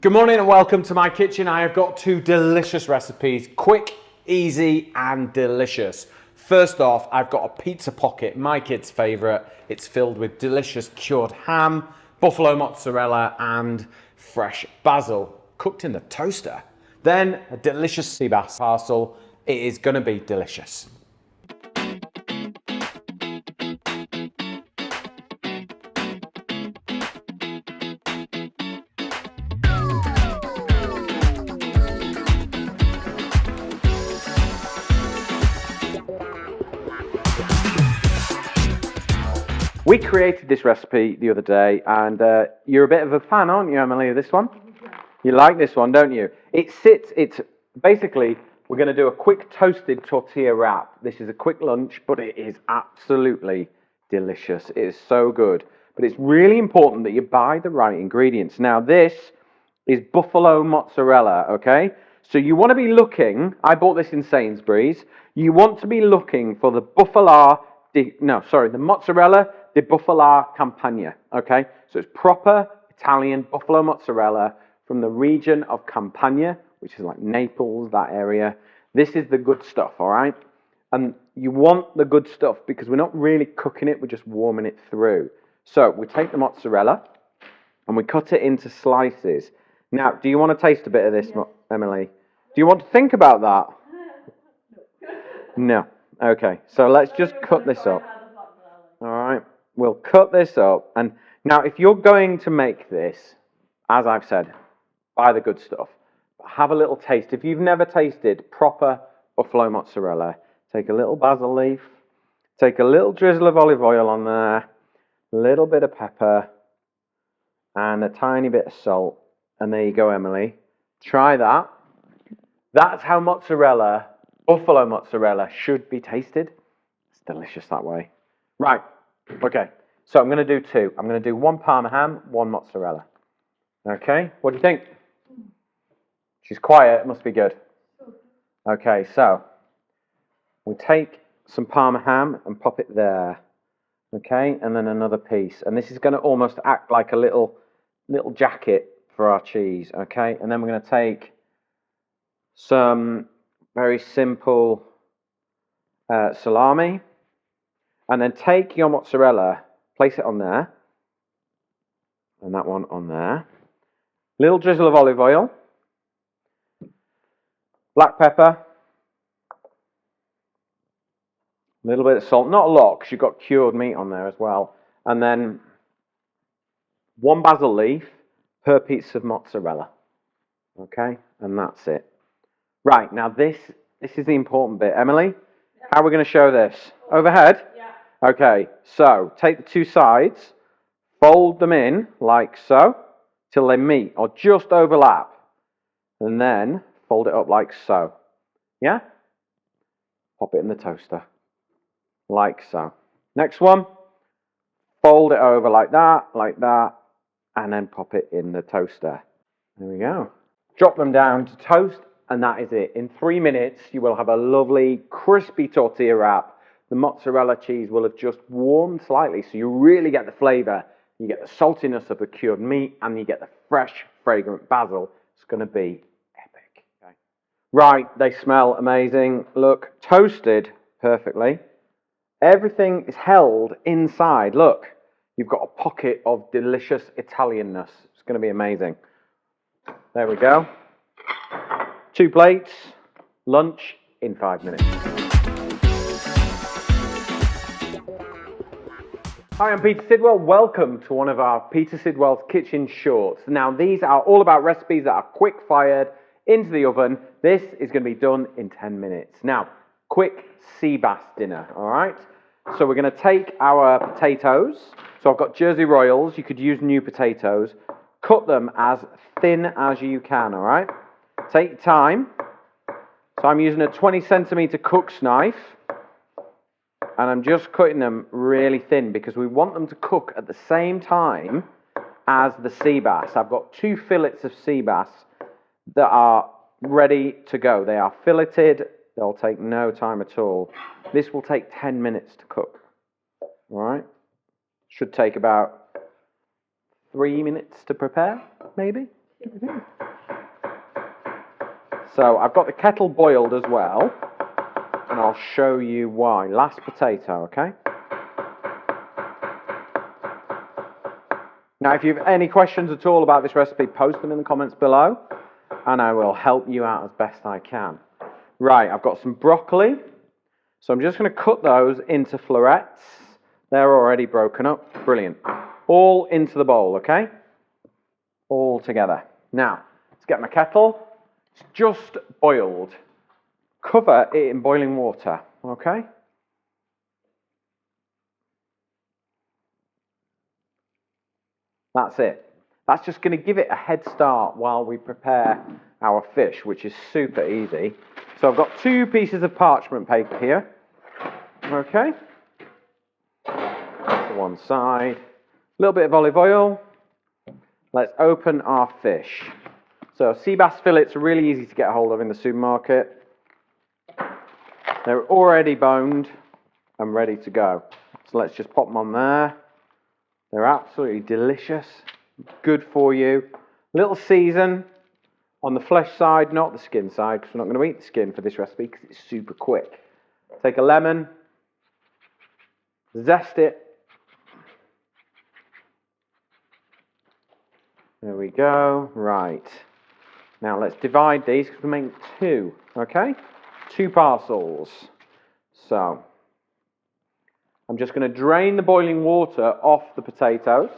Good morning and welcome to my kitchen. I have got two delicious recipes, quick, easy and delicious. First off, I've got a pizza pocket, my kid's favourite. It's filled with delicious cured ham, buffalo mozzarella and fresh basil, cooked in the toaster. Then a delicious sea bass parcel. It is going to be delicious. We created this recipe the other day, and you're a bit of a fan, aren't you, Emily, of this one? You like this one, don't you? It's basically, we're going to do a quick toasted tortilla wrap. This is a quick lunch, but it is absolutely delicious. It is so good. But it's really important that you buy the right ingredients. Now, this is buffalo mozzarella, okay? So you want to be looking, I bought this in Sainsbury's, you want to be looking for the the mozzarella di bufala campagna, okay? So it's proper Italian buffalo mozzarella from the region of Campania, which is like Naples, that area. This is the good stuff, all right? And you want the good stuff because we're not really cooking it, we're just warming it through. So we take the mozzarella and we cut it into slices. Now, do you want to taste a bit of this, yes. Emily? Do you want to think about that? No. Okay, so let's just cut this up. All right, we'll cut this up. And now, if you're going to make this, as I've said, buy the good stuff. Have a little taste. If you've never tasted proper buffalo mozzarella, take a little basil leaf, take a little drizzle of olive oil on there, a little bit of pepper, and a tiny bit of salt. And there you go, Emily. Try that. That's how mozzarella, buffalo mozzarella, should be tasted. It's delicious that way. Right, okay. So I'm going to do two. I'm going to do one Parma ham, one mozzarella. Okay, what do you think? She's quiet, it must be good. Okay, so we take some Parma ham and pop it there. Okay, and then another piece. And this is going to almost act like a little jacket for our cheese. Okay, and then we're going to take some very simple salami. And then take your mozzarella, place it on there. And that one on there. Little drizzle of olive oil. Black pepper. A little bit of salt. Not a lot, because you've got cured meat on there as well. And then one basil leaf per piece of mozzarella. Okay? And that's it. Right, now this is the important bit. Emily, how are we going to show this? Overhead? Yeah. Okay, so take the two sides, fold them in like so, till they meet or just overlap. And then fold it up like so. Yeah? Pop it in the toaster. Like so. Next one. Fold it over like that, and then pop it in the toaster. There we go. Drop them down to toast, and that is it. In 3 minutes, you will have a lovely, crispy tortilla wrap. The mozzarella cheese will have just warmed slightly, so you really get the flavour. You get the saltiness of the cured meat, and you get the fresh, fragrant basil. It's going to be epic. Okay. Right, they smell amazing. Look, toasted perfectly. Everything is held inside. Look, you've got a pocket of delicious Italianness. It's going to be amazing. There we go. 2 plates, lunch in 5 minutes. Hi, I'm Peter Sidwell. Welcome to one of our Peter Sidwell's Kitchen Shorts. Now, these are all about recipes that are quick-fired into the oven. This is going to be done in 10 minutes. Now, quick sea bass dinner, all right? So we're going to take our potatoes. So I've got Jersey Royals. You could use new potatoes. Cut them as thin as you can, all right? Take your time. So I'm using a 20 centimeter cook's knife. And I'm just cutting them really thin because we want them to cook at the same time as the sea bass. I've got 2 fillets of sea bass that are ready to go. They are filleted. They'll take no time at all. This will take 10 minutes to cook. All right? Should take about 3 minutes to prepare, maybe. So I've got the kettle boiled as well, and I'll show you why. Last potato, okay? Now, if you have any questions at all about this recipe, post them in the comments below, and I will help you out as best I can. Right, I've got some broccoli, so I'm just going to cut those into florets. They're already broken up. Brilliant. All into the bowl, okay? All together. Now, let's get my kettle. It's just boiled. Cover it in boiling water, okay? That's it. That's just going to give it a head start while we prepare our fish, which is super easy. So I've got 2 pieces of parchment paper here. Okay. That's to one side. A little bit of olive oil. Let's open our fish. So sea bass fillets are really easy to get hold of in the supermarket. They're already boned and ready to go. So let's just pop them on there. They're absolutely delicious, good for you. Little season on the flesh side, not the skin side, because we're not going to eat the skin for this recipe because it's super quick. Take a lemon, zest it. There we go. Right. Now let's divide these because we make 2, okay? 2 parcels. So I'm just going to drain the boiling water off the potatoes.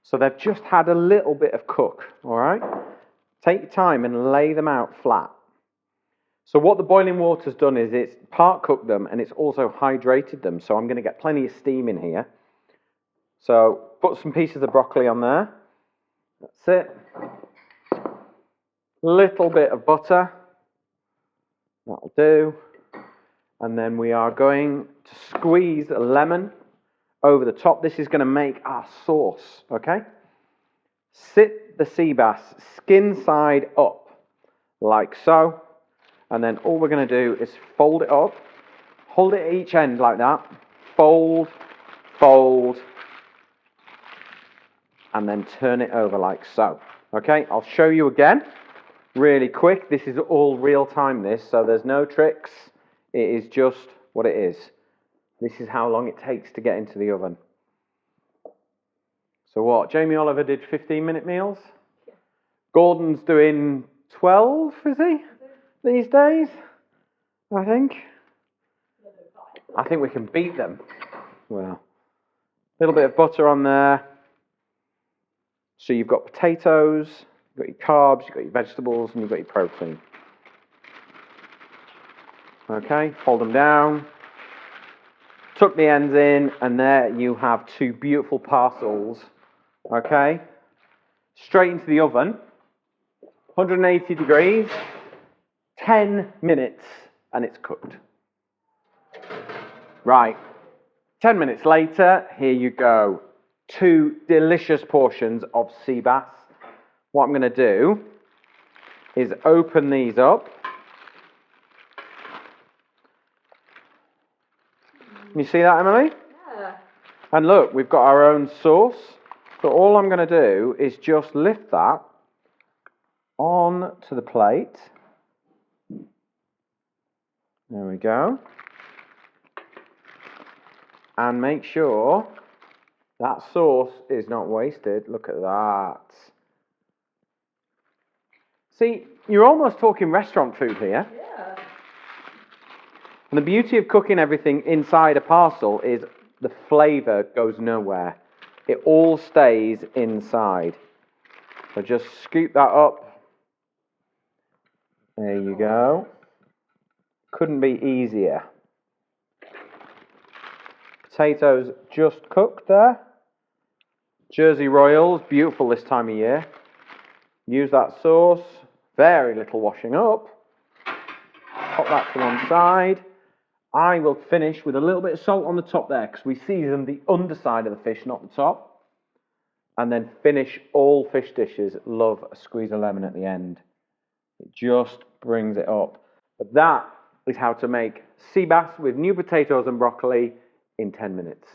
So they've just had a little bit of cook, all right? Take your time and lay them out flat. So what the boiling water's done is it's part cooked them and it's also hydrated them. So I'm going to get plenty of steam in here. So put some pieces of broccoli on there. That's it. Little bit of butter. That'll do. And then we are going to squeeze a lemon over the top. This is going to make our sauce, okay? Sit the sea bass skin side up, like so. And then all we're going to do is fold it up. Hold it at each end like that. Fold, fold. And then turn it over like so. Okay, I'll show you again. Really quick. This is all real time, so there's no tricks. It is just what it is. This is how long it takes to get into the oven. So what? Jamie Oliver did 15-minute meals? Yeah. Gordon's doing 12, is he? These days? I think. I think we can beat them. Well, a little bit of butter on there. So you've got potatoes, you've got your carbs, you've got your vegetables, and you've got your protein. Okay, fold them down. Tuck the ends in, and there you have 2 beautiful parcels. Okay, straight into the oven, 180 degrees, 10 minutes, and it's cooked. Right, 10 minutes later, here you go. 2 delicious portions of sea bass. What I'm going to do is open these up. You see that, Emily? Yeah. And look, we've got our own sauce. So all I'm going to do is just lift that on to the plate. There we go. And make sure that sauce is not wasted. Look at that. See, you're almost talking restaurant food here. Yeah. And the beauty of cooking everything inside a parcel is the flavour goes nowhere. It all stays inside. So just scoop that up. There you go. Couldn't be easier. Potatoes just cooked there. Jersey Royals, beautiful this time of year. Use that sauce. Very little washing up. Pop that to one side. I will finish with a little bit of salt on the top there because we season the underside of the fish, not the top. And then finish all fish dishes. Love a squeeze of lemon at the end. It just brings it up. But that is how to make sea bass with new potatoes and broccoli in 10 minutes.